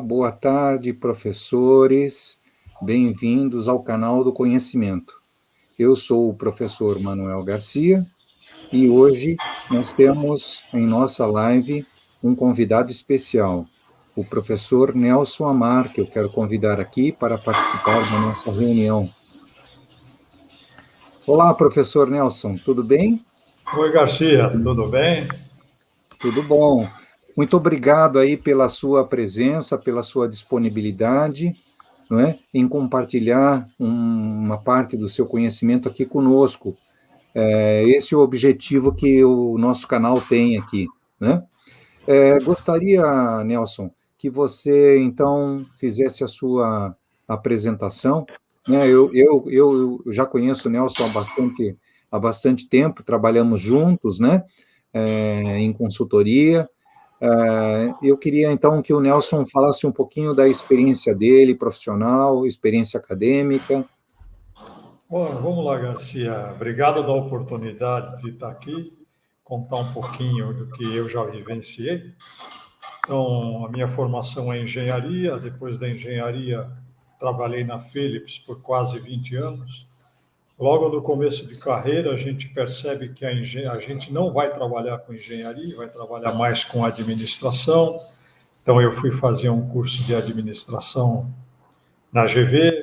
boa tarde, professores. Bem-vindos ao canal do Conhecimento. Eu sou o professor Manuel Garcia e hoje nós temos em nossa live um convidado especial, o professor Nelson Amar, que eu quero convidar aqui para participar da nossa reunião. Olá, professor Nelson, tudo bem? Oi, Garcia, tudo bem? Tudo bom. Muito obrigado aí pela sua presença, pela sua disponibilidade, não é? Em compartilhar uma parte do seu conhecimento aqui conosco. Esse é o objetivo que o nosso canal tem aqui, né? Gostaria, Nelson, que você, então, fizesse a sua apresentação, né? Eu já conheço o Nelson há bastante tempo, trabalhamos juntos, né? Em consultoria. Eu queria, então, que o Nelson falasse um pouquinho da experiência dele, profissional, experiência acadêmica. Bom, vamos lá, Garcia. Obrigado da oportunidade de estar aqui, contar um pouquinho do que eu já vivenciei. Então, a minha formação é engenharia. Depois da engenharia, trabalhei na Philips por quase 20 anos. Logo no começo de carreira, a gente percebe que a gente não vai trabalhar com engenharia, vai trabalhar mais com administração. Então, eu fui fazer um curso de administração na GV.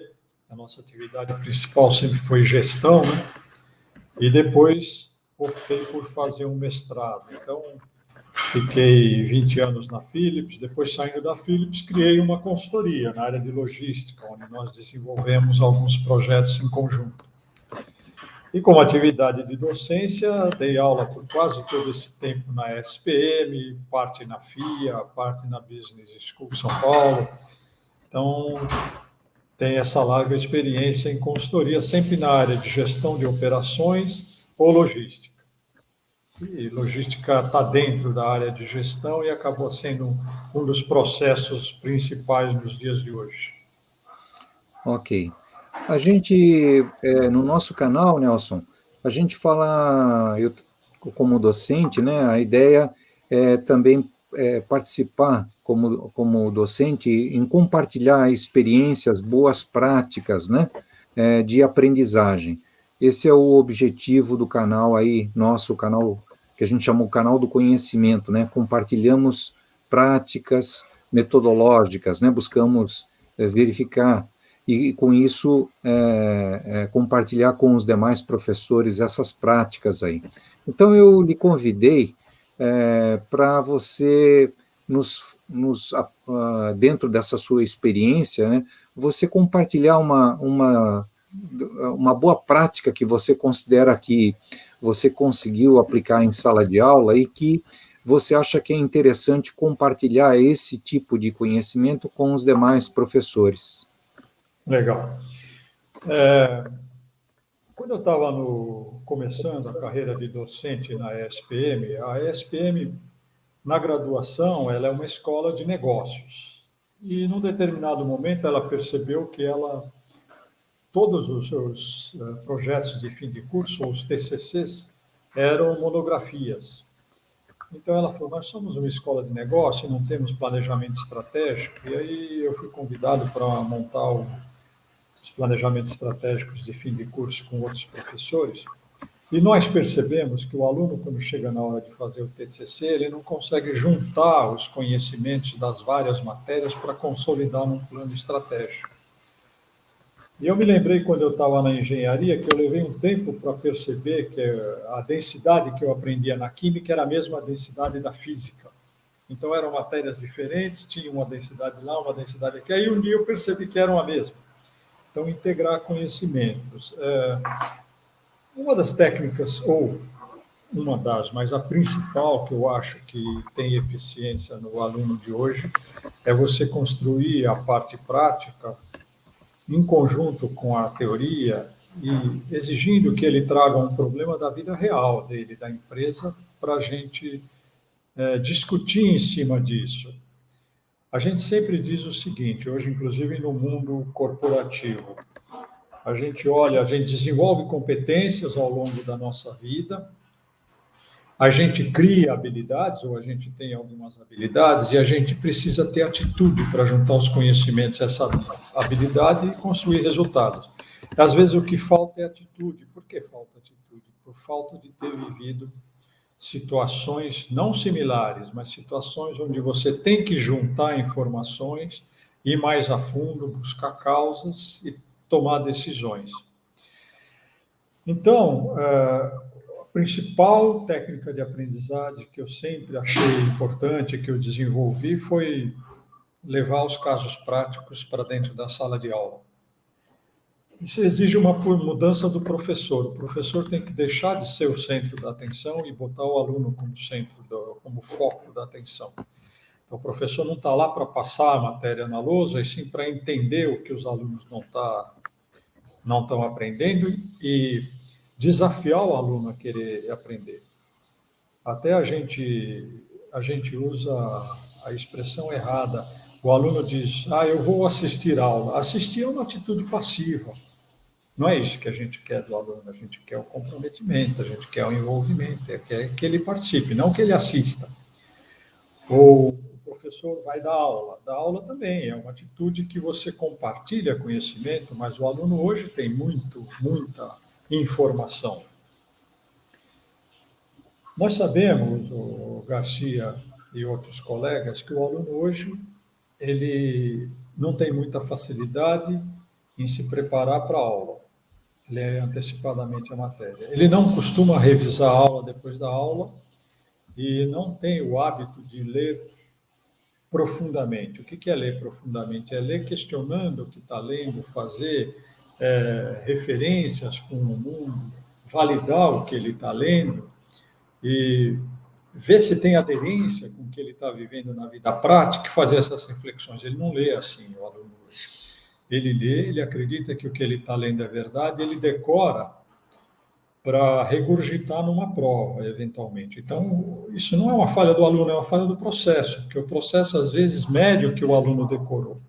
A nossa atividade principal sempre foi gestão, né? E depois optei por fazer um mestrado. Então, fiquei 20 anos na Philips. Depois, saindo da Philips, criei uma consultoria na área de logística, onde nós desenvolvemos alguns projetos em conjunto. E como atividade de docência, dei aula por quase todo esse tempo na SPM, parte na FIA, parte na Business School São Paulo. Então, tem essa larga experiência em consultoria, sempre na área de gestão de operações ou logística. E logística está dentro da área de gestão e acabou sendo um dos processos principais nos dias de hoje. Ok. A gente, no nosso canal, Nelson, a gente fala, eu como docente, né, a ideia é também participar como docente em compartilhar experiências, boas práticas, né, de aprendizagem. Esse é o objetivo do canal aí, nosso canal, que a gente chama o canal do conhecimento, né, compartilhamos práticas metodológicas, né, buscamos verificar e com isso compartilhar com os demais professores essas práticas aí. Então, eu lhe convidei para você, dentro dessa sua experiência, né, você compartilhar uma boa prática que você considera que você conseguiu aplicar em sala de aula e que você acha que é interessante compartilhar esse tipo de conhecimento com os demais professores. Legal. Quando eu estava começando a carreira de docente na ESPM, a ESPM, na graduação, ela é uma escola de negócios. E, num determinado momento, ela percebeu que todos os seus projetos de fim de curso, ou os TCCs, eram monografias. Então, ela falou, nós somos uma escola de negócio, não temos planejamento estratégico. E aí eu fui convidado para montar os planejamentos estratégicos de fim de curso com outros professores, e nós percebemos que o aluno, quando chega na hora de fazer o TCC, ele não consegue juntar os conhecimentos das várias matérias para consolidar num plano estratégico. E eu me lembrei, quando eu estava na engenharia, que eu levei um tempo para perceber que a densidade que eu aprendia na química era a mesma densidade da física. Então, eram matérias diferentes, tinha uma densidade lá, uma densidade aqui. Aí, um dia, eu percebi que eram a mesma. Então, integrar conhecimentos. Uma das técnicas, ou uma das, mas a principal que eu acho que tem eficiência no aluno de hoje, é você construir a parte prática em conjunto com a teoria e exigindo que ele traga um problema da vida real dele, da empresa, para a gente discutir em cima disso. A gente sempre diz o seguinte, hoje, inclusive no mundo corporativo, a gente olha, a gente desenvolve competências ao longo da nossa vida A gente cria habilidades, ou a gente tem algumas habilidades, e a gente precisa ter atitude para juntar os conhecimentos, essa habilidade, e construir resultados. Às vezes o que falta é atitude. Por que falta atitude? Por falta de ter vivido situações não similares, mas situações onde você tem que juntar informações, ir mais a fundo, buscar causas e tomar decisões. Então, a principal técnica de aprendizagem que eu sempre achei importante, que eu desenvolvi, foi levar os casos práticos para dentro da sala de aula. Isso exige uma mudança do professor. O professor tem que deixar de ser o centro da atenção e botar o aluno como como foco da atenção. Então, o professor não está lá para passar a matéria na lousa, e sim para entender o que os alunos não estão aprendendo e desafiar o aluno a querer aprender. Até a gente usa a expressão errada. O aluno diz, eu vou assistir a aula. Assistir é uma atitude passiva. Não é isso que a gente quer do aluno, a gente quer o comprometimento, a gente quer o envolvimento, quer que ele participe, não que ele assista. Ou o professor vai dar aula também, é uma atitude que você compartilha conhecimento, mas o aluno hoje tem muita informação. Nós sabemos, o Garcia e outros colegas, que o aluno hoje ele não tem muita facilidade em se preparar para a aula. Ele é antecipadamente a matéria. Ele não costuma revisar a aula depois da aula e não tem o hábito de ler profundamente. O que é ler profundamente? É ler questionando o que está lendo, fazer referências com o mundo, validar o que ele está lendo e ver se tem aderência com o que ele está vivendo na vida prática e fazer essas reflexões. Ele não lê assim, o aluno hoje. Ele lê, ele acredita que o que ele está lendo é verdade, ele decora para regurgitar numa prova, eventualmente. Então, isso não é uma falha do aluno, é uma falha do processo, porque o processo, às vezes, mede o que o aluno decorou.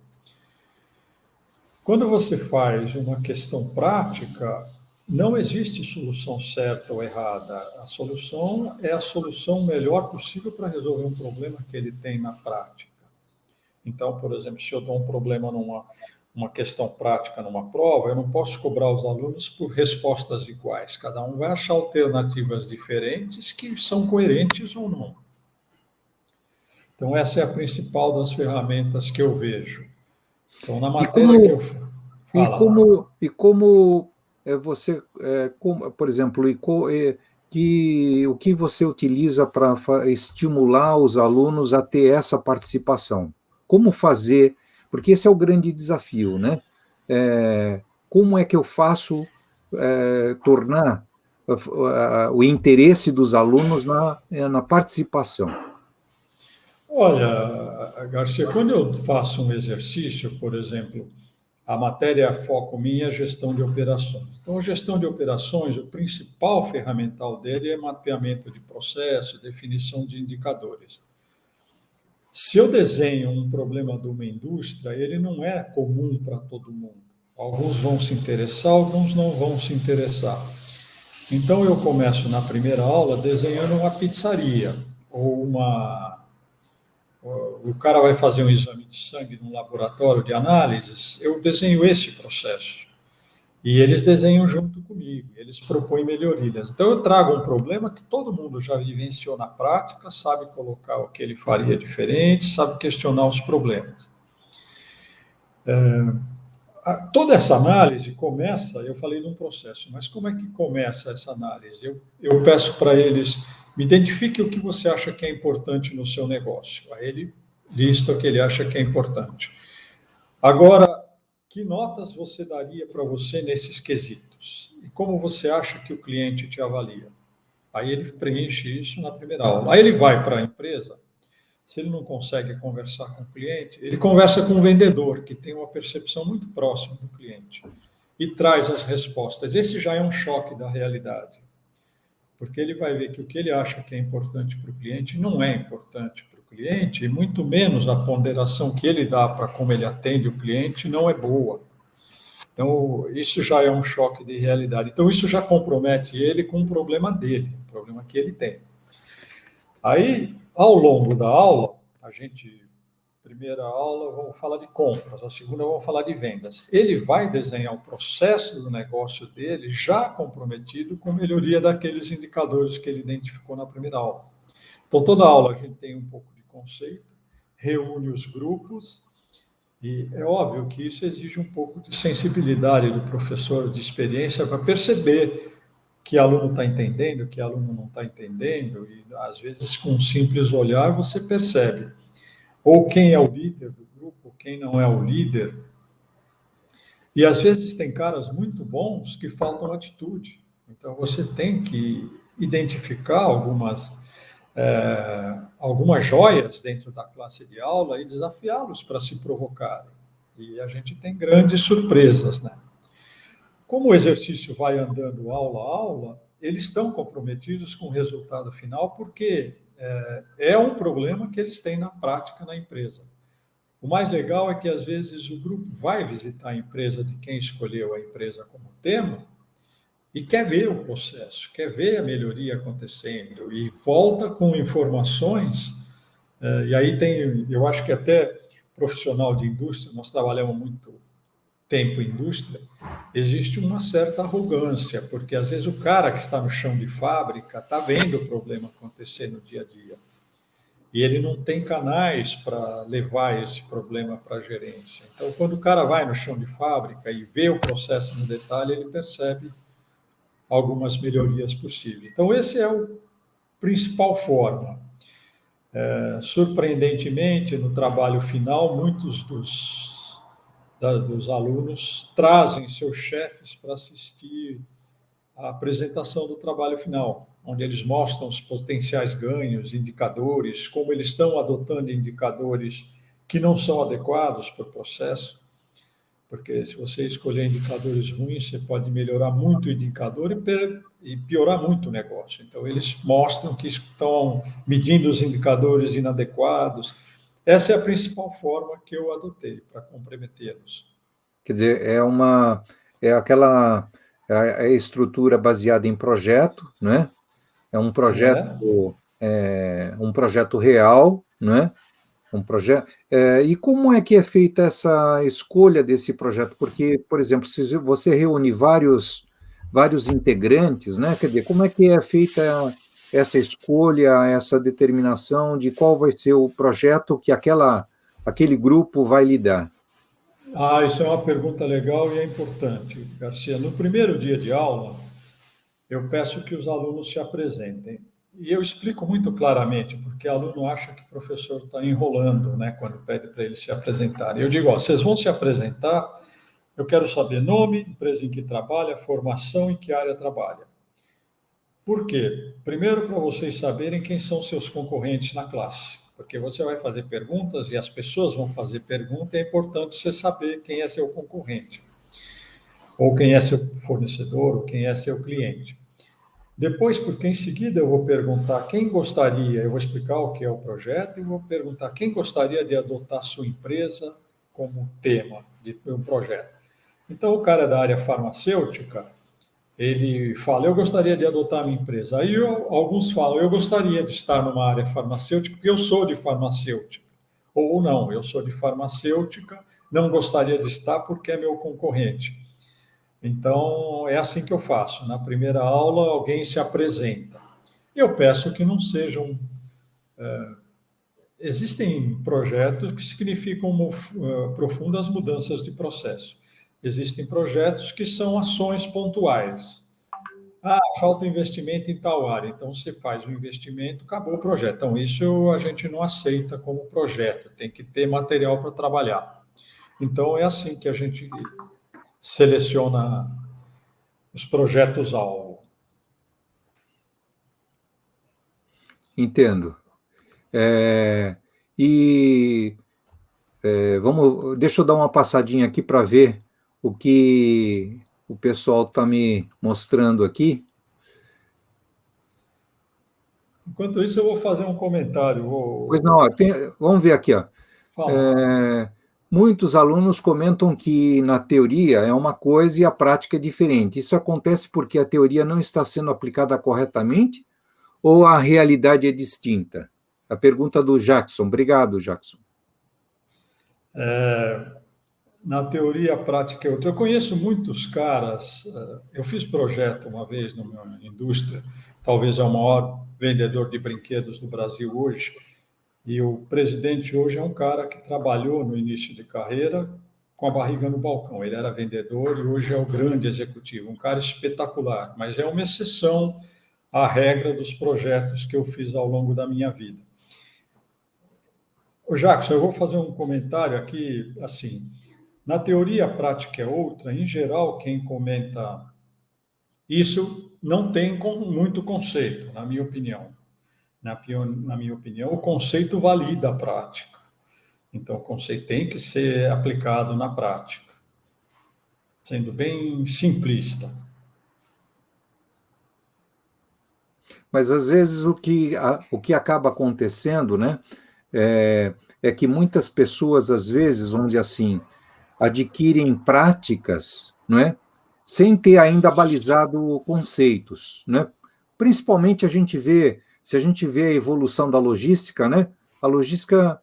Quando você faz uma questão prática, não existe solução certa ou errada. A solução é a solução melhor possível para resolver um problema que ele tem na prática. Então, por exemplo, se eu dou um problema uma questão prática numa prova, eu não posso cobrar os alunos por respostas iguais. Cada um vai achar alternativas diferentes que são coerentes ou não. Então, essa é a principal das ferramentas que eu vejo. Então, na matéria que eu falo... E como você, por exemplo, o que você utiliza para estimular os alunos a ter essa participação? Como fazer... Porque esse é o grande desafio, né? Como é que eu faço tornar o interesse dos alunos na participação? Olha, Garcia, quando eu faço um exercício, por exemplo, a matéria foco minha é gestão de operações. Então, a gestão de operações, o principal ferramental dele é mapeamento de processo, definição de indicadores. Se eu desenho um problema de uma indústria, ele não é comum para todo mundo. Alguns vão se interessar, alguns não vão se interessar. Então, eu começo na primeira aula desenhando uma pizzaria, ou o cara vai fazer um exame de sangue num laboratório de análises, eu desenho esse processo. E eles desenham junto comigo, eles propõem melhorias. Então, eu trago um problema que todo mundo já vivenciou na prática, sabe colocar o que ele faria diferente, sabe questionar os problemas. Toda essa análise começa, eu falei de um processo, mas como é que começa essa análise? Eu peço para eles, me identifique o que você acha que é importante no seu negócio. Aí ele lista o que ele acha que é importante. Agora, que notas você daria para você nesses quesitos? E como você acha que o cliente te avalia? Aí ele preenche isso na primeira aula. Aí ele vai para a empresa, se ele não consegue conversar com o cliente, ele conversa com o vendedor, que tem uma percepção muito próxima do cliente, e traz as respostas. Esse já é um choque da realidade, porque ele vai ver que o que ele acha que é importante para o cliente não é importante para o cliente, e muito menos a ponderação que ele dá para como ele atende o cliente não é boa. Então, isso já é um choque de realidade. Então, isso já compromete ele com o problema dele, o problema que ele tem. Aí, ao longo da aula, primeira aula, vamos falar de compras, a segunda, vamos falar de vendas. Ele vai desenhar o processo do negócio dele já comprometido com melhoria daqueles indicadores que ele identificou na primeira aula. Então, toda aula a gente tem um pouco de conceito, reúne os grupos, e é óbvio que isso exige um pouco de sensibilidade do professor, de experiência, para perceber que aluno está entendendo, que aluno não está entendendo, e às vezes com um simples olhar você percebe ou quem é o líder do grupo, quem não é o líder. E às vezes tem caras muito bons que faltam atitude. Então você tem que identificar algumas joias dentro da classe de aula e desafiá-los para se provocarem. E a gente tem grandes surpresas, né? Como o exercício vai andando aula a aula, eles estão comprometidos com o resultado final, porque é um problema que eles têm na prática na empresa. O mais legal é que, às vezes, o grupo vai visitar a empresa de quem escolheu a empresa como tema e quer ver o processo, quer ver a melhoria acontecendo e volta com informações. E aí eu acho que até profissional de indústria, nós trabalhamos muito tempo em indústria, existe uma certa arrogância, porque às vezes o cara que está no chão de fábrica está vendo o problema acontecer no dia a dia. E ele não tem canais para levar esse problema para a gerência. Então, quando o cara vai no chão de fábrica e vê o processo no detalhe, ele percebe algumas melhorias possíveis. Então, esse é o principal forma. Surpreendentemente, no trabalho final, muitos dos alunos trazem seus chefes para assistir à apresentação do trabalho final, onde eles mostram os potenciais ganhos, indicadores, como eles estão adotando indicadores que não são adequados para o processo, porque se você escolher indicadores ruins, você pode melhorar muito o indicador e piorar muito o negócio. Então, eles mostram que estão medindo os indicadores inadequados. Essa é a principal forma que eu adotei para comprometê-los. Quer dizer, é aquela estrutura baseada em projeto, né? É um projeto real, né? Um projeto. E como é que é feita essa escolha desse projeto? Porque, por exemplo, se você reúne vários integrantes, né? Quer dizer, como é que é feita essa escolha, essa determinação de qual vai ser o projeto que aquele grupo vai lidar? Isso é uma pergunta legal e é importante, Garcia. No primeiro dia de aula, eu peço que os alunos se apresentem. E eu explico muito claramente, porque o aluno acha que o professor está enrolando, né, quando pede para eles se apresentarem. Eu digo, vocês vão se apresentar, eu quero saber nome, empresa em que trabalha, formação, em que área trabalha. Por quê? Primeiro, para vocês saberem quem são seus concorrentes na classe, porque você vai fazer perguntas e as pessoas vão fazer perguntas, é importante você saber quem é seu concorrente, ou quem é seu fornecedor, ou quem é seu cliente. Depois, porque em seguida eu vou perguntar quem gostaria, eu vou explicar o que é o projeto e vou perguntar quem gostaria de adotar sua empresa como tema de um projeto. Então, o cara da área farmacêutica, ele fala, eu gostaria de adotar a minha empresa. Aí alguns falam, eu gostaria de estar numa área farmacêutica porque eu sou de farmacêutica. Ou não, eu sou de farmacêutica, não gostaria de estar porque é meu concorrente. Então, é assim que eu faço. Na primeira aula, alguém se apresenta. Eu peço que não sejam... Existem projetos que significam profundas mudanças de processo. Existem projetos que são ações pontuais. Falta investimento em tal área. Então, você faz o investimento, acabou o projeto. Então, isso a gente não aceita como projeto. Tem que ter material para trabalhar. Então, é assim que a gente seleciona os projetos-alvo. Entendo. Deixa eu dar uma passadinha aqui para ver o que o pessoal está me mostrando aqui. Enquanto isso, eu vou fazer um comentário. Pois não, vamos ver aqui. Muitos alunos comentam que na teoria é uma coisa e a prática é diferente. Isso acontece porque a teoria não está sendo aplicada corretamente ou a realidade é distinta? A pergunta do Jackson. Obrigado, Jackson. Na teoria, a prática é outra. Eu conheço muitos caras. Eu fiz projeto uma vez numa indústria, talvez é o maior vendedor de brinquedos do Brasil hoje, e o presidente hoje é um cara que trabalhou no início de carreira com a barriga no balcão. Ele era vendedor e hoje é o grande executivo, um cara espetacular, mas é uma exceção à regra dos projetos que eu fiz ao longo da minha vida. Ô Jackson, eu vou fazer um comentário aqui, assim, na teoria a prática é outra, em geral, quem comenta isso não tem muito conceito, na minha opinião. Na minha opinião, o conceito valida a prática. Então, o conceito tem que ser aplicado na prática, sendo bem simplista. Mas, às vezes, o que acaba acontecendo, né, é que muitas pessoas, às vezes, vamos dizer assim, adquirem práticas, não é? Sem ter ainda balizado conceitos, né? Principalmente se a gente vê a evolução da logística, né? A logística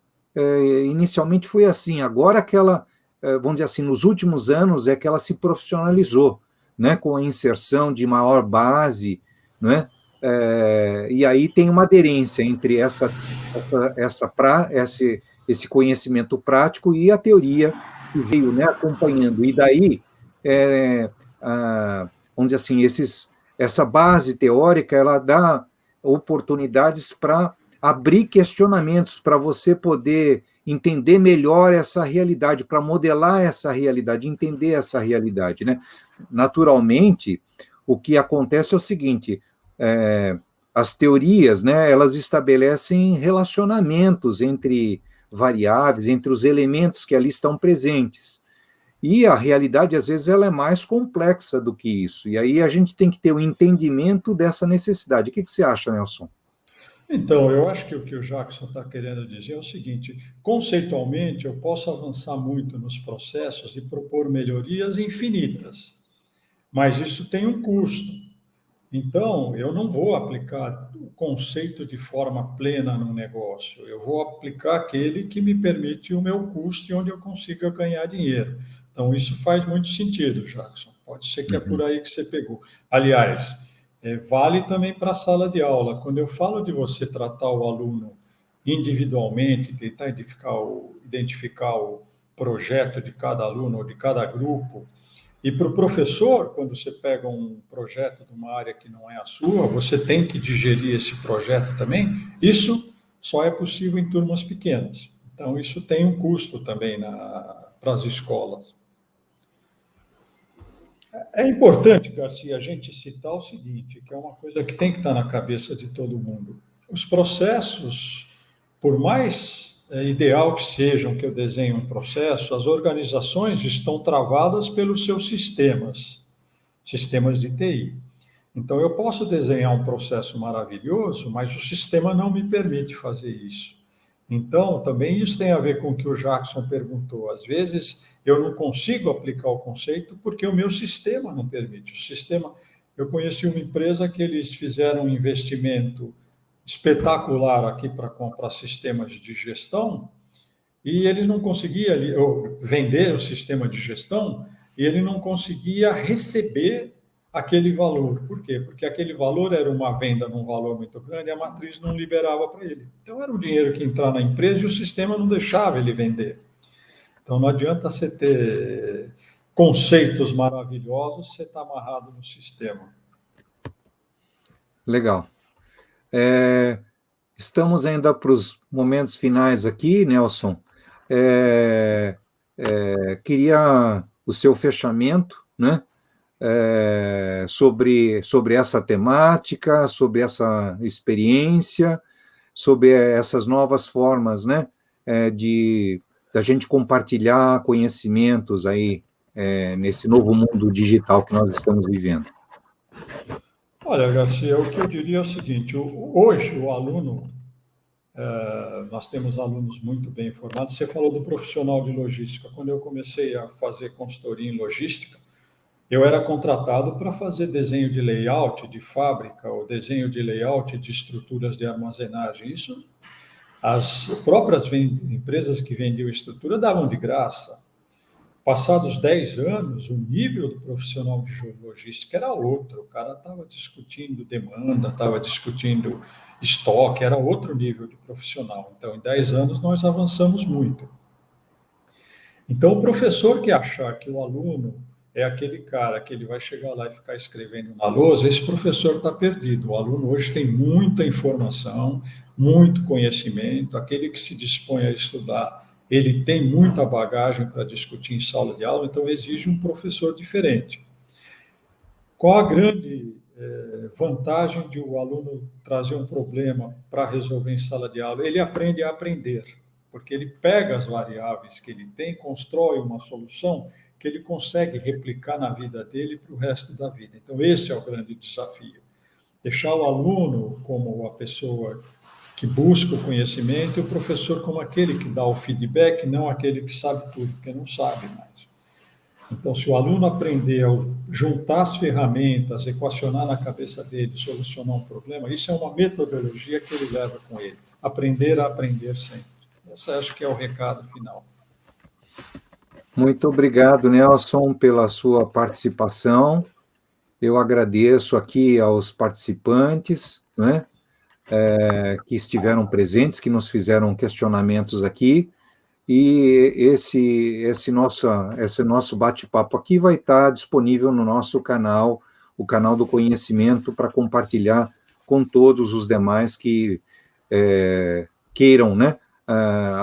inicialmente foi assim, agora que ela, vamos dizer assim, nos últimos anos é que ela se profissionalizou, né? Com a inserção de maior base, né? E aí tem uma aderência entre esse conhecimento prático e a teoria que veio, né, acompanhando. E daí, vamos dizer assim, essa base teórica, ela dá oportunidades para abrir questionamentos, para você poder entender melhor essa realidade, para modelar essa realidade, entender essa realidade, né? Naturalmente, o que acontece é o seguinte, as teorias, né, elas estabelecem relacionamentos entre variáveis, entre os elementos que ali estão presentes. E a realidade, às vezes, ela é mais complexa do que isso. E aí a gente tem que ter o entendimento dessa necessidade. O que você acha, Nelson? Então, eu acho que o que o Jackson está querendo dizer é o seguinte: conceitualmente, eu posso avançar muito nos processos e propor melhorias infinitas, mas isso tem um custo. Então, eu não vou aplicar o conceito de forma plena no negócio, eu vou aplicar aquele que me permite o meu custo e onde eu consiga ganhar dinheiro. Então, isso faz muito sentido, Jackson. Pode ser que é por Uhum. aí que você pegou. Aliás, vale também para a sala de aula. Quando eu falo de você tratar o aluno individualmente, tentar identificar o projeto de cada aluno ou de cada grupo, e para o professor, quando você pega um projeto de uma área que não é a sua, você tem que digerir esse projeto também. Isso só é possível em turmas pequenas. Então, isso tem um custo também para as escolas. É importante, Garcia, a gente citar o seguinte, que é uma coisa que tem que estar na cabeça de todo mundo. Os processos, por mais ideal que sejam que eu desenhe um processo, as organizações estão travadas pelos seus sistemas de TI. Então, eu posso desenhar um processo maravilhoso, mas o sistema não me permite fazer isso. Então, também isso tem a ver com o que o Jackson perguntou. Às vezes, eu não consigo aplicar o conceito porque o meu sistema não permite. O sistema, eu conheci uma empresa que eles fizeram um investimento espetacular aqui para comprar sistemas de gestão e eles não conseguiam vender o sistema de gestão e ele não conseguia receber aquele valor. Por quê? Porque aquele valor era uma venda num valor muito grande e a matriz não liberava para ele. Então era um dinheiro que entrava na empresa e o sistema não deixava ele vender. Então não adianta você ter conceitos maravilhosos se você está amarrado no sistema. Legal. Estamos ainda para os momentos finais aqui, Nelson. Queria o seu fechamento, né? Sobre essa temática, sobre essa experiência, sobre essas novas formas, né? Da gente compartilhar conhecimentos aí nesse novo mundo digital que nós estamos vivendo. Olha, Garcia, o que eu diria é o seguinte: hoje o aluno, nós temos alunos muito bem formados. Você falou do profissional de logística. Quando eu comecei a fazer consultoria em logística, eu era contratado para fazer desenho de layout de fábrica, ou desenho de layout de estruturas de armazenagem. Isso, as próprias empresas que vendiam estrutura davam de graça. Passados 10 anos, o nível do profissional de logística era outro. O cara estava discutindo demanda, estava discutindo estoque, era outro nível de profissional. Então, em 10 anos, nós avançamos muito. Então, o professor que achar que o aluno é aquele cara que ele vai chegar lá e ficar escrevendo na lousa, esse professor está perdido. O aluno hoje tem muita informação, muito conhecimento, aquele que se dispõe a estudar, ele tem muita bagagem para discutir em sala de aula, então exige um professor diferente. Qual a grande vantagem de o aluno trazer um problema para resolver em sala de aula? Ele aprende a aprender, porque ele pega as variáveis que ele tem, constrói uma solução que ele consegue replicar na vida dele para o resto da vida. Então, esse é o grande desafio. Deixar o aluno como a pessoa que busca o conhecimento e o professor como aquele que dá o feedback, não aquele que sabe tudo, porque não sabe mais. Então, se o aluno aprender a juntar as ferramentas, equacionar na cabeça dele, solucionar um problema, isso é uma metodologia que ele leva com ele. Aprender a aprender sempre. Esse acho que é o recado final. Muito obrigado, Nelson, pela sua participação. Eu agradeço aqui aos participantes, né, que estiveram presentes, que nos fizeram questionamentos aqui. E esse nosso bate-papo aqui vai estar disponível no nosso canal, o canal do conhecimento, para compartilhar com todos os demais que queiram, né,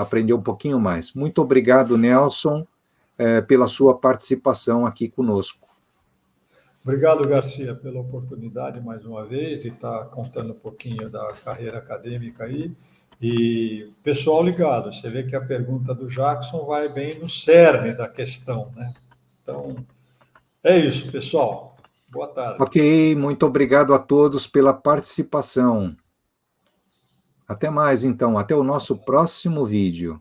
aprender um pouquinho mais. Muito obrigado, Nelson, pela sua participação aqui conosco. Obrigado, Garcia, pela oportunidade, mais uma vez, de estar contando um pouquinho da carreira acadêmica aí. E pessoal ligado, você vê que a pergunta do Jackson vai bem no cerne da questão, né? Então, é isso, pessoal. Boa tarde. Ok, muito obrigado a todos pela participação. Até mais, então. Até o nosso próximo vídeo.